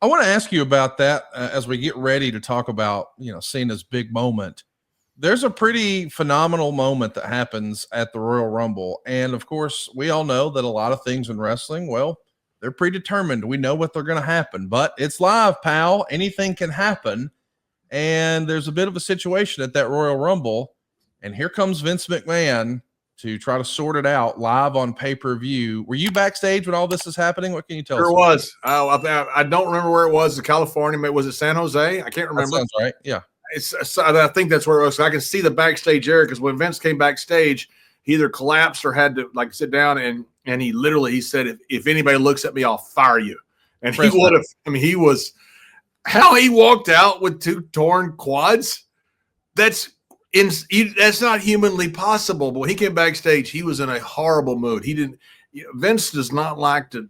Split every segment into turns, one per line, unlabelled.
I want to ask you about that as we get ready to talk about, Cena's big moment. There's a pretty phenomenal moment that happens at the Royal Rumble. And of course, we all know that a lot of things in wrestling, well, they're predetermined. We know what they're going to happen, but it's live, pal. Anything can happen. And there's a bit of a situation at that Royal Rumble. And here comes Vince McMahon to try to sort it out live on pay-per-view. Were you backstage when all this is happening? What can you tell us?
Sure was. I don't remember where it was. California. Was it San Jose? I can't remember.
That sounds right. Yeah.
I think that's where it was. I can see the backstage area because when Vince came backstage, he either collapsed or had to sit down and he said, if anybody looks at me, I'll fire you. And he would have. I mean, he was how he walked out with 2 torn quads. That's not humanly possible. But when he came backstage, he was in a horrible mood. He didn't. Vince does not like to.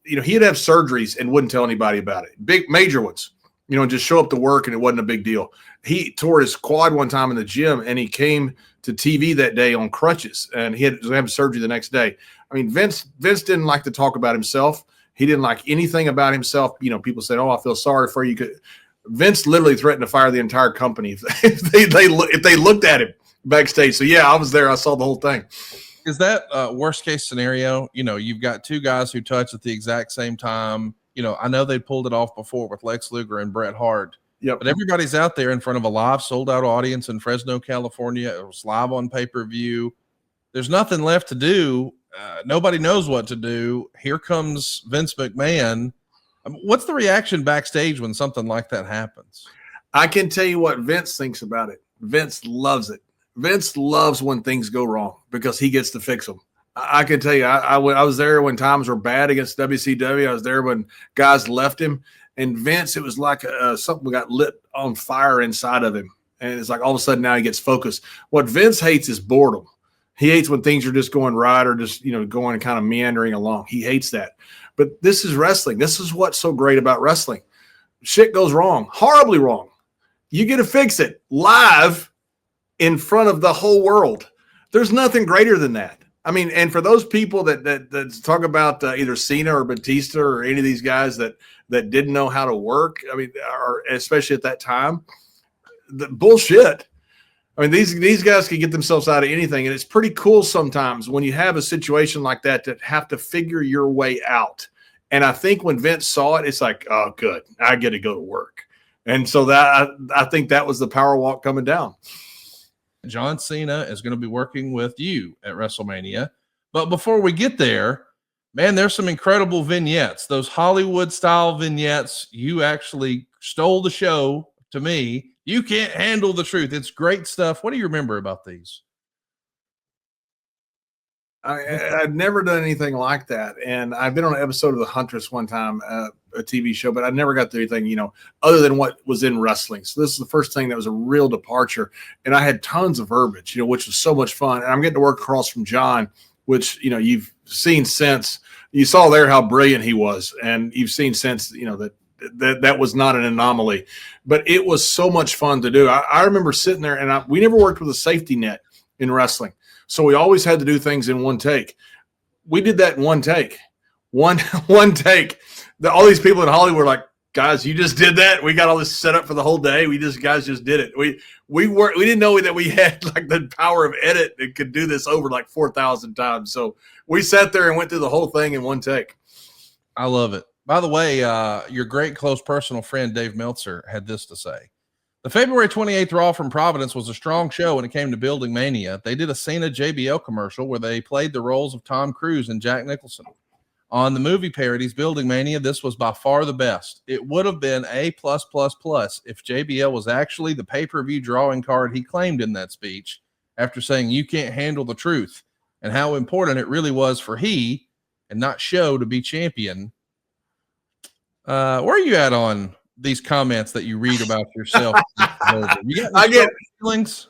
He'd have surgeries and wouldn't tell anybody about it. Big major ones. Just show up to work and it wasn't a big deal. He tore his quad one time in the gym and he came to TV that day on crutches and he had to have surgery the next day. I mean, Vince didn't like to talk about himself. He didn't like anything about himself. People said, "Oh, I feel sorry for you." Vince literally threatened to fire the entire company if they looked at him backstage. So yeah, I was there. I saw the whole thing.
Is that worst case scenario? You've got 2 guys who touch at the exact same time. I know they pulled it off before with Lex Luger and Bret Hart.
Yep.
But everybody's out there in front of a live sold-out audience in Fresno, California. It was live on pay-per-view. There's nothing left to do. Nobody knows what to do. Here comes Vince McMahon. What's the reaction backstage when something like that happens?
I can tell you what Vince thinks about it. Vince loves it. Vince loves when things go wrong because he gets to fix them. I can tell you, I was there when times were bad against WCW. I was there when guys left him. And Vince, it was like something got lit on fire inside of him. And it's like all of a sudden now he gets focused. What Vince hates is boredom. He hates when things are just going right or just, going and kind of meandering along. He hates that. But this is wrestling. This is what's so great about wrestling. Shit goes wrong, horribly wrong. You get to fix it live in front of the whole world. There's nothing greater than that. I mean, and for those people that talk about either Cena or Batista or any of these guys that didn't know how to work, I mean, or especially at that time, the bullshit. I mean, these guys can get themselves out of anything, and it's pretty cool sometimes when you have a situation like that to have to figure your way out. And I think when Vince saw it, it's like, oh, good, I get to go to work. And so that I think that was the power walk coming down.
John Cena is going to be working with you at WrestleMania. But before we get there, man, there's some incredible vignettes. Those Hollywood-style vignettes, you actually stole the show to me. You can't handle the truth. It's great stuff. What do you remember about these?
I'd never done anything like that. And I've been on an episode of The Huntress one time, a TV show, but I never got to anything, other than what was in wrestling. So this is the first thing that was a real departure. And I had tons of verbiage, which was so much fun. And I'm getting to work across from John, which, you've seen since. You saw there how brilliant he was. And you've seen since, that was not an anomaly. But it was so much fun to do. I remember sitting there, and we never worked with a safety net in wrestling. So we always had to do things in one take. We did that in one take. One take. All these people in Hollywood were like, guys, you just did that. We got all this set up for the whole day. Guys just did it. We didn't know that we had like the power of edit that could do this over like 4,000 times. So we sat there and went through the whole thing in one take.
I love it. By the way, your great close personal friend Dave Meltzer had this to say. The February 28th Raw from Providence was a strong show when it came to building Mania. They did a Cena JBL commercial where they played the roles of Tom Cruise and Jack Nicholson. On the movie parodies Building Mania, this was by far the best. It would have been A+++ if JBL was actually the pay-per-view drawing card he claimed in that speech after saying you can't handle the truth and how important it really was for he and not show to be champion. Where are you at on these comments that you read about yourself? You got any feelings?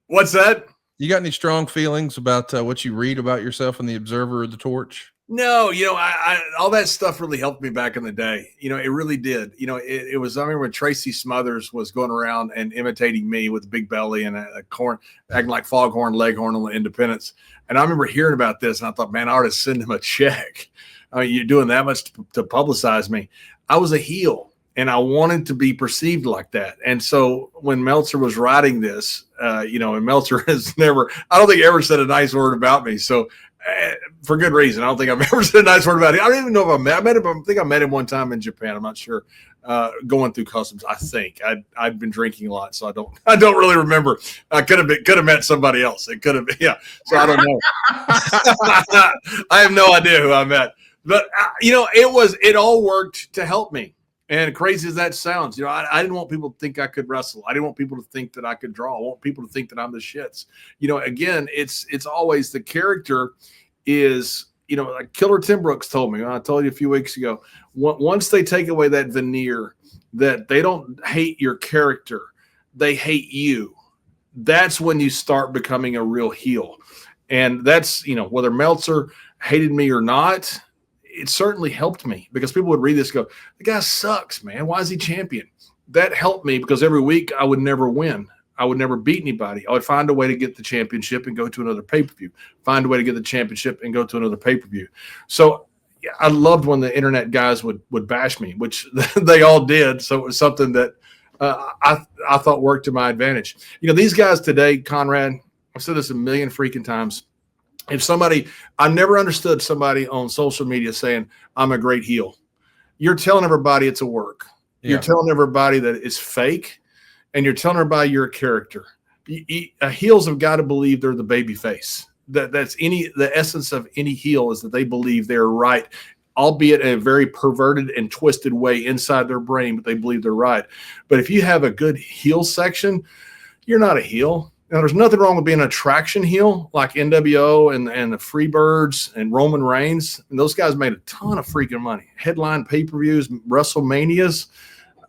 What's that?
You got any strong feelings about what you read about yourself in the Observer or the Torch?
No, I all that stuff really helped me back in the day. It really did. It was, I remember when Tracy Smothers was going around and imitating me with a big belly and a corn, acting like Foghorn Leghorn on the Independence. And I remember hearing about this and I thought, man, I ought to send him a check. I mean, you're doing that much to publicize me. I was a heel. And I wanted to be perceived like that. And so when Meltzer was writing this, and Meltzer has never, I don't think he ever said a nice word about me. So for good reason, I don't think I've ever said a nice word about him. I don't even know if I met him. I think I met him one time in Japan. I'm not sure. Going through customs, I think I'd been drinking a lot, so I don't really remember. I could have met somebody else. It could have been, yeah. So I don't know. I have no idea who I met, but it all worked to help me. And crazy as that sounds, I didn't want people to think I could wrestle. I didn't want people to think that I could draw. I want people to think that I'm the shits. Again, it's always the character is, like Killer Tim Brooks told me, I told you a few weeks ago, once they take away that veneer, that they don't hate your character, they hate you. That's when you start becoming a real heel. And that's, whether Meltzer hated me or not, it certainly helped me, because people would read this and go, the guy sucks, man. Why is he champion? That helped me, because every week I would never win. I would never beat anybody. I would find a way to get the championship and go to another pay-per-view. Find a way to get the championship and go to another pay-per-view. So yeah, I loved when the internet guys would bash me, which they all did. So it was something that I thought worked to my advantage. These guys today, Conrad, I've said this a million freaking times. I've never understood somebody on social media saying, I'm a great heel. You're telling everybody it's a work. Yeah. You're telling everybody that it's fake, and you're telling everybody you're a character. Heels have got to believe they're the baby face. That's the essence of any heel, is that they believe they're right, albeit in a very perverted and twisted way inside their brain, but they believe they're right. But if you have a good heel section, you're not a heel. Now, there's nothing wrong with being an attraction heel like NWO and the Freebirds and Roman Reigns. And those guys made a ton of freaking money. Headline pay-per-views, WrestleManias.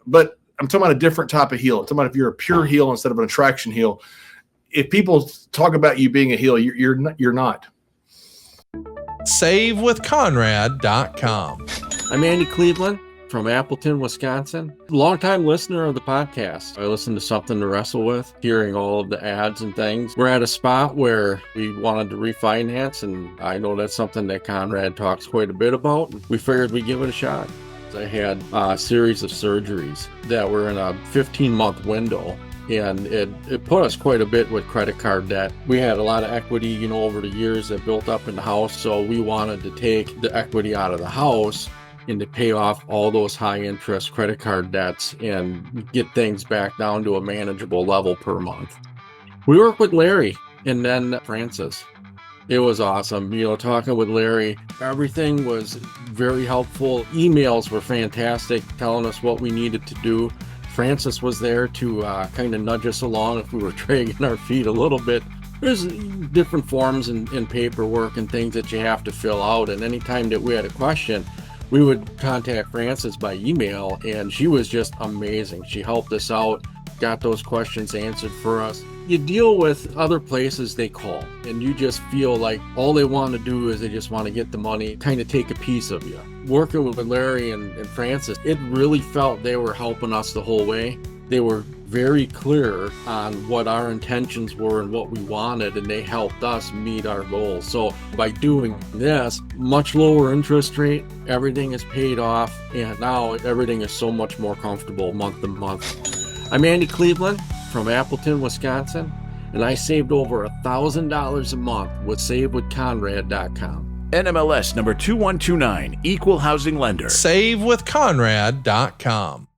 But I'm talking about a different type of heel. I'm talking about if you're a pure heel instead of an attraction heel. If people talk about you being a heel, you're not.
SaveWithConrad.com.
I'm Andy Cleveland from Appleton, Wisconsin. Longtime listener of the podcast. I listen to Something to Wrestle With, hearing all of the ads and things. We're at a spot where we wanted to refinance, and I know that's something that Conrad talks quite a bit about. We figured we'd give it a shot. I had a series of surgeries that were in a 15-month window, and it put us quite a bit with credit card debt. We had a lot of equity, over the years that built up in the house, so we wanted to take the equity out of the house and to pay off all those high interest credit card debts and get things back down to a manageable level per month. We worked with Larry and then Francis. It was awesome. Talking with Larry, everything was very helpful. Emails were fantastic, telling us what we needed to do. Francis was there to kind of nudge us along if we were dragging our feet a little bit. There's different forms and paperwork and things that you have to fill out. And anytime that we had a question, we would contact Frances by email, and she was just amazing. She helped us out, got those questions answered for us. You deal with other places, they call, and you just feel like all they want to do is they just want to get the money, kind of take a piece of you. Working with Larry and Frances, it really felt they were helping us the whole way. They were very clear on what our intentions were and what we wanted, and they helped us meet our goals. So by doing this, much lower interest rate, everything is paid off, and now everything is so much more comfortable month to month. I'm Andy Cleveland from Appleton, Wisconsin, and I saved over $1,000 a month with SaveWithConrad.com.
NMLS number 2129, Equal Housing Lender.
SaveWithConrad.com.